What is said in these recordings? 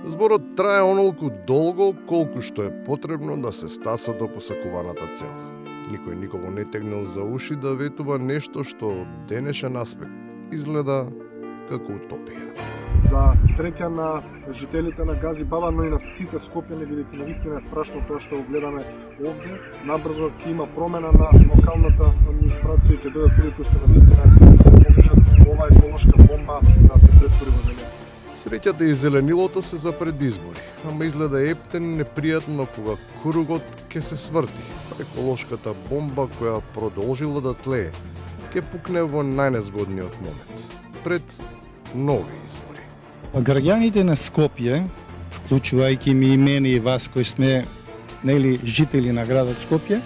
Зборот трае онолку долго колку што е потребно да се стаса до посакуваната цел. Никој никого не тегнал за уши да ветува нешто што од денешен аспект изгледа како утопија. За среќа на жителите на Газибаба, но и на сите Скопјани, бидејќи навистина е страшно тоа што го гледаме овде. Набрзо ќе има промена на локалната администрација и ќе дојдат луѓе кои што навистина се погрижат ова еколошка бомба да се претвори во земја. Среќата и зеленилото се за предизбори, ама изгледа ептен непријатно кога кругот ќе се сврти. Еколошката бомба која продолжила да тлее, ќе пукне во најнезгодниот момент, пред нови избори. Граѓаните на Скопје, вклучувајќи ми и мене и вас кои сме жители на градот Скопје,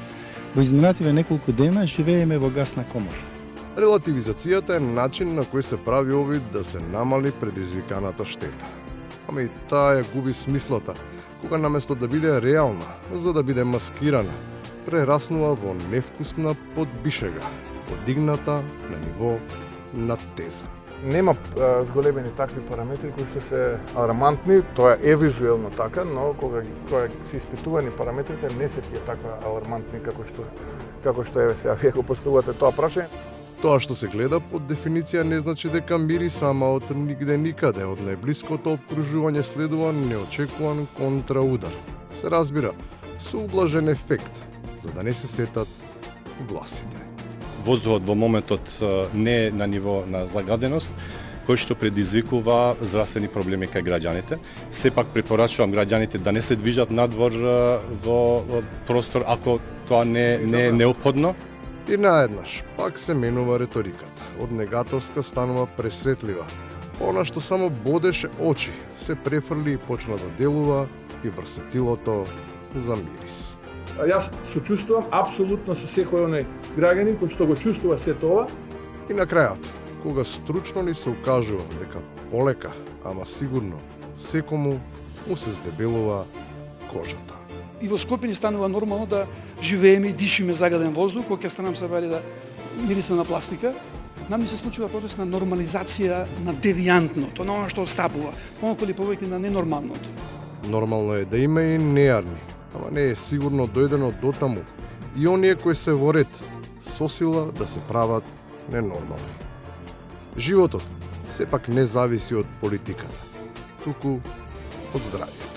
во изминативе неколку дена живееме во гасна комора. Релативизацијата е начин на кој се прави овид да се намали предизвиканата штета. Ама и таа ја губи смислата, кога наместо да биде реална, за да биде маскирана, прераснува во невкусна подбишега, подигната на ниво на теза. Нема зголемени такви параметри кои што се алармантни, тоа е визуелно така, но кога се испитувани параметрите не се тие таква алармантни како што еве сега вие го поставувате тоа прашање. Тоа што се гледа под дефиниција не значи дека мири сама од нигде никаде, од најблиското обкружување следува неочекуван контраудар. Се разбира, со ублажен ефект, за да не се сетат гласите. Воздухот во моментот не е на ниво на загаденост, кој што предизвикува здравствени проблеми кај граѓаните. Сепак препорачувам граѓаните да не се движат надвор во простор ако тоа не е неопходно. И наеднаш, пак се менува риториката. Од негаторска станува пресретлива. Она што само бодеше очи, се префрли и почна да делува и врсетилото за мирис. Јас сочувствувам апсолутно со секој оној граѓанин кој што го чувствува сето ова. И на крајот, кога стручно ни се укажува дека полека, ама сигурно, секому му се здебелува кожата. И во Скопје ни станува нормално да живееме и дишиме загаден воздух, кога ќе станам се вали да мириса на пластика. Нам ни се случува процес на нормализација на девијантното, на оно што остапува, помалку или повеќе на ненормалното. Нормално е да има и нејарни, ама не е сигурно дојдено до таму и оние кои се во ред со сила да се прават ненормални. Животот сепак не зависи од политиката, туку од здравјето.